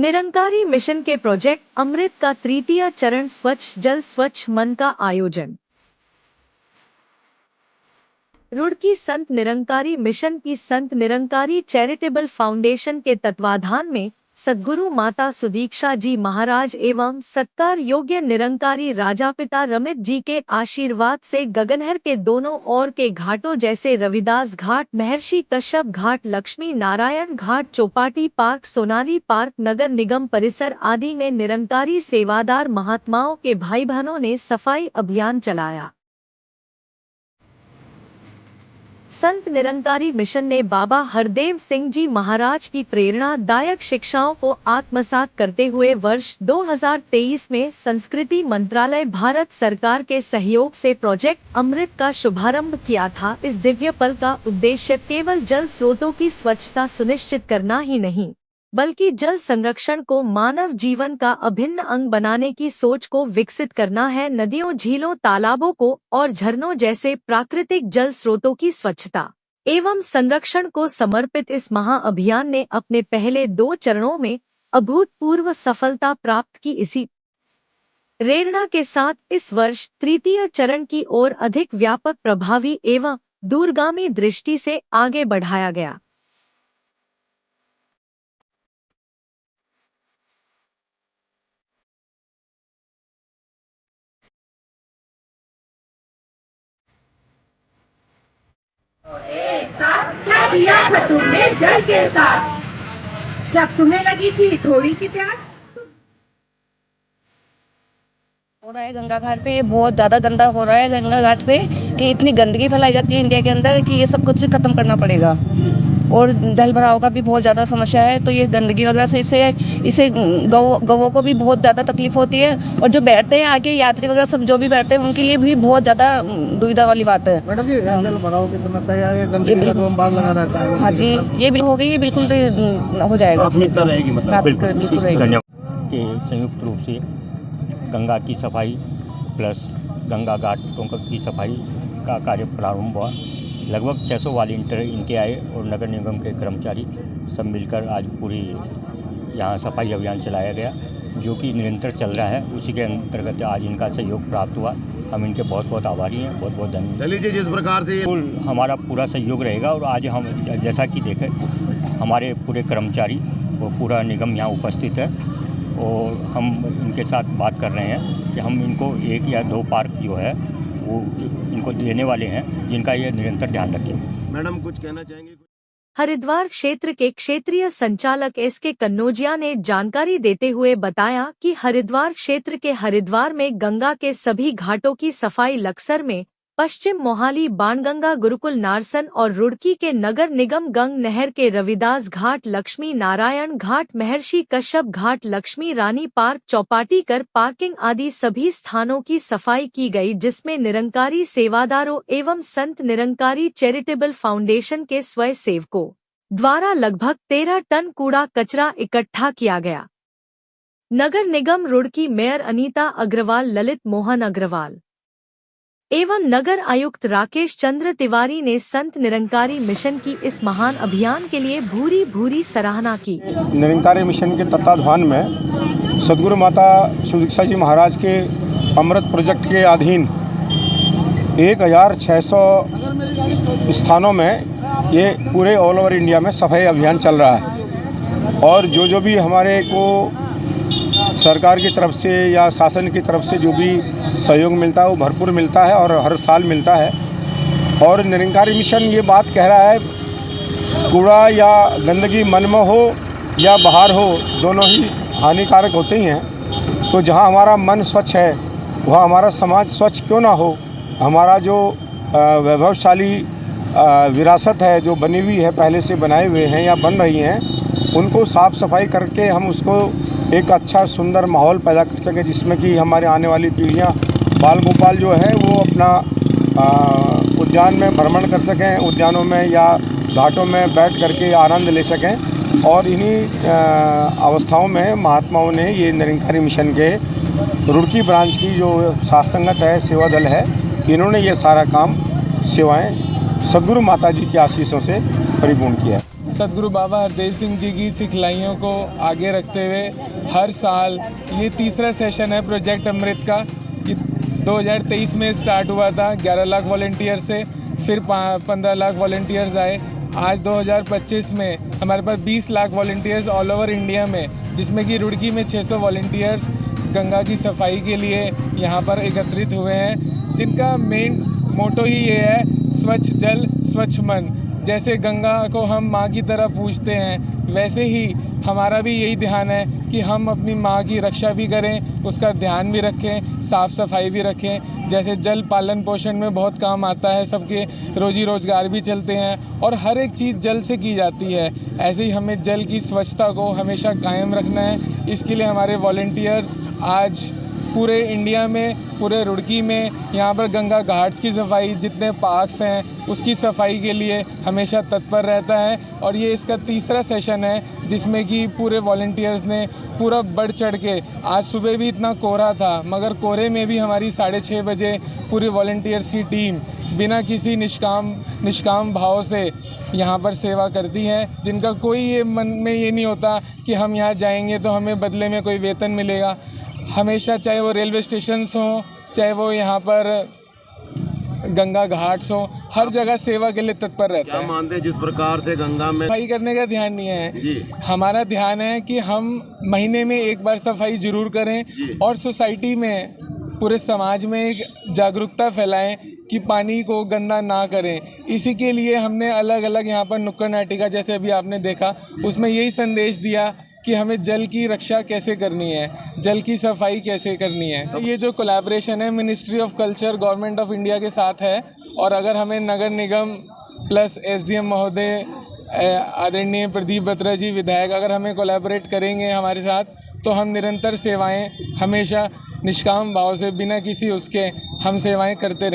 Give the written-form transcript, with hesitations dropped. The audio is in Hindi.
निरंकारी मिशन के प्रोजेक्ट अमृत का तृतीय चरण स्वच्छ जल स्वच्छ मन का आयोजन। रुड़की संत निरंकारी मिशन की संत निरंकारी चैरिटेबल फाउंडेशन के तत्वाधान में सद्गुरु माता सुदीक्षा जी महाराज एवं सत्कार योग्य निरंकारी राजापिता रमित जी के आशीर्वाद से गगनहर के दोनों ओर के घाटों जैसे रविदास घाट, महर्षि कश्यप घाट, लक्ष्मी नारायण घाट, चौपाटी पार्क, सोनाली पार्क, नगर निगम परिसर आदि में निरंकारी सेवादार महात्माओं के भाई बहनों ने सफाई अभियान चलाया। संत निरंकारी मिशन ने बाबा हरदेव सिंह जी महाराज की प्रेरणादायक शिक्षाओं को आत्मसात करते हुए वर्ष 2023 में संस्कृति मंत्रालय भारत सरकार के सहयोग से प्रोजेक्ट अमृत का शुभारंभ किया था। इस दिव्य पल का उद्देश्य केवल जल स्रोतों की स्वच्छता सुनिश्चित करना ही नहीं, बल्कि जल संरक्षण को मानव जीवन का अभिन्न अंग बनाने की सोच को विकसित करना है। नदियों, झीलों, तालाबों को और झरनों जैसे प्राकृतिक जल स्रोतों की स्वच्छता एवं संरक्षण को समर्पित इस महाअभियान ने अपने पहले 2 चरणों में अभूतपूर्व सफलता प्राप्त की। इसी प्रेरणा के साथ इस वर्ष तृतीय चरण की ओर अधिक व्यापक, प्रभावी एवं दूरगामी दृष्टि से आगे बढ़ाया गया। एक साथ क्या किया था तुमने जल के साथ, जब तुम्हें लगी थी थोड़ी सी प्यास। हो रहा है गंगा घाट पे, बहुत ज़्यादा गंदा हो रहा है गंगा घाट पे कि इतनी गंदगी फैलाई जाती है इंडिया के अंदर कि ये सब कुछ खत्म करना पड़ेगा। और जल भराव का भी बहुत ज़्यादा समस्या है, तो ये गंदगी वगैरह से इसे गौवों को भी बहुत ज़्यादा तकलीफ होती है, और जो बैठते हैं आगे यात्री वगैरह सब जो भी बैठते हैं उनके लिए भी बहुत ज़्यादा दुविधा वाली बात है। मैडम जी, जल भराव की समस्या है, गंदगी का तो बाढ़ लगा रहता है। हाँ जी, ये भी हो गई, ये बिल्कुल हो जाएगा, प्राथमिकता रहेगी, मतलब बिल्कुल रहेगी। कि संयुक्त रूप से गंगा की सफाई प्लस गंगा घाटों की सफाई का कार्य प्रारंभ हुआ। लगभग 600 वॉलंटियर इनके आए और नगर निगम के कर्मचारी सब मिलकर आज पूरी यहाँ सफाई अभियान चलाया गया, जो कि निरंतर चल रहा है। उसी के अंतर्गत आज इनका सहयोग प्राप्त हुआ। हम इनके बहुत बहुत आभारी हैं, बहुत बहुत धन्यवाद। चलिए जी, जिस प्रकार से हमारा पूरा सहयोग रहेगा, और आज हम जैसा कि देखें हमारे पूरे कर्मचारी और पूरा निगम यहाँ उपस्थित है, और हम इनके साथ बात कर रहे हैं कि हम इनको 1 या 2 पार्क जो है वो इनको देने वाले हैं, जिनका ये निरंतर ध्यान रखें। मैडम कुछ कहना चाहेंगे? हरिद्वार क्षेत्र के क्षेत्रीय संचालक एसके कन्नौजिया ने जानकारी देते हुए बताया कि हरिद्वार क्षेत्र के हरिद्वार में गंगा के सभी घाटों की सफाई लक्सर में, पश्चिम मोहाली बाणगंगा गुरुकुल नारसन और रुड़की के नगर निगम गंग नहर के रविदास घाट, लक्ष्मी नारायण घाट, महर्षि कश्यप घाट, लक्ष्मी रानी पार्क, चौपाटी कर पार्किंग आदि सभी स्थानों की सफाई की गई, जिसमें निरंकारी सेवादारों एवं संत निरंकारी चैरिटेबल फाउंडेशन के स्वयंसेवकों द्वारा लगभग 13 टन कूड़ा कचरा इकट्ठा किया गया। नगर निगम रुड़की मेयर अनीता अग्रवाल, ललित मोहन अग्रवाल एवं नगर आयुक्त राकेश चंद्र तिवारी ने संत निरंकारी मिशन की इस महान अभियान के लिए भूरी भूरी सराहना की। निरंकारी मिशन के तत्वाधान में सद्गुरु माता सुदीक्षा जी महाराज के अमृत प्रोजेक्ट के अधीन 1600 स्थानों में ये पूरे ऑल ओवर इंडिया में सफाई अभियान चल रहा है। और जो भी हमारे को सरकार की तरफ से या शासन की तरफ से जो भी सहयोग मिलता है वो भरपूर मिलता है, और हर साल मिलता है। और निरंकारी मिशन ये बात कह रहा है, कूड़ा या गंदगी मन में हो या बाहर हो, दोनों ही हानिकारक होते ही हैं। तो जहाँ हमारा मन स्वच्छ है वहाँ हमारा समाज स्वच्छ क्यों ना हो। हमारा जो वैभवशाली विरासत है जो बनी हुई है, पहले से बनाए हुए हैं या बन रही हैं, उनको साफ़ सफाई करके हम उसको एक अच्छा सुंदर माहौल पैदा कर सकें, जिसमें कि हमारे आने वाली पीढ़ियाँ बाल गोपाल जो है वो अपना उद्यान में भ्रमण कर सकें, उद्यानों में या घाटों में बैठ करके आनंद ले सकें। और इन्हीं अवस्थाओं में महात्माओं ने ये निरंकारी मिशन के रुड़की ब्रांच की जो साथ संगत है, सेवा दल है, इन्होंने ये सारा काम सेवाएं सद्गुरु माता जी के आशीषों से परिपूर्ण किया है। सदगुरु बाबा हरदेव सिंह जी की सिखलाइयों को आगे रखते हुए हर साल ये तीसरा सेशन है प्रोजेक्ट अमृत का। ये 2023 में स्टार्ट हुआ था 11 लाख वॉलंटियर से, फिर 15 लाख वॉलंटियर्स आए। आज 2025 में हमारे पास 20 lakh volunteers all over India में, जिसमें कि रुड़की में 600 वॉलंटियर्स गंगा की सफाई के लिए यहाँ पर एकत्रित हुए हैं, जिनका मेन मोटो ही ये है, स्वच्छ जल स्वच्छ मन। जैसे गंगा को हम माँ की तरह पूजते हैं, वैसे ही हमारा भी यही ध्यान है कि हम अपनी माँ की रक्षा भी करें, उसका ध्यान भी रखें, साफ़ सफाई भी रखें। जैसे जल पालन पोषण में बहुत काम आता है, सबके रोजी रोजगार भी चलते हैं और हर एक चीज़ जल से की जाती है, ऐसे ही हमें जल की स्वच्छता को हमेशा कायम रखना है। इसके लिए हमारे वॉलंटियर्स आज पूरे इंडिया में, पूरे रुड़की में यहाँ पर गंगा घाट्स की सफाई, जितने पार्क्स हैं उसकी सफाई के लिए हमेशा तत्पर रहता है। और ये इसका तीसरा सेशन है जिसमें कि पूरे वॉलंटियर्स ने पूरा बढ़ चढ़ के, आज सुबह भी इतना कोहरा था मगर कोहरे में भी हमारी 6:30 बजे पूरी वॉलंटियर्स की टीम बिना किसी निष्काम भाव से यहाँ पर सेवा करती है, जिनका कोई ये मन में ये नहीं होता कि हम यहाँ जाएंगे तो हमें बदले में कोई वेतन मिलेगा। हमेशा, चाहे वो रेलवे स्टेशंस हों, चाहे वो यहाँ पर गंगा घाट्स हों, हर जगह सेवा के लिए तत्पर रहता है। क्या मानते हैं जिस प्रकार से गंगा में सफाई करने का ध्यान नहीं है जी। हमारा ध्यान है कि हम महीने में एक बार सफाई जरूर करें जी। और सोसाइटी में, पूरे समाज में एक जागरूकता फैलाएं कि पानी को गंदा ना करें। इसी के लिए हमने अलग अलग यहाँ पर नुक्कड़ नाटिका, जैसे अभी आपने देखा, उसमें यही संदेश दिया कि हमें जल की रक्षा कैसे करनी है, जल की सफाई कैसे करनी है। तो ये जो कोलैबोरेशन है ministry of culture government of India के साथ है, और अगर हमें नगर निगम प्लस एसडीएम महोदय आदरणीय प्रदीप बत्रा जी विधायक अगर हमें कोलैबोरेट करेंगे हमारे साथ, तो हम निरंतर सेवाएं, हमेशा निष्काम भाव से बिना किसी उसके हम सेवाएं करते रहें।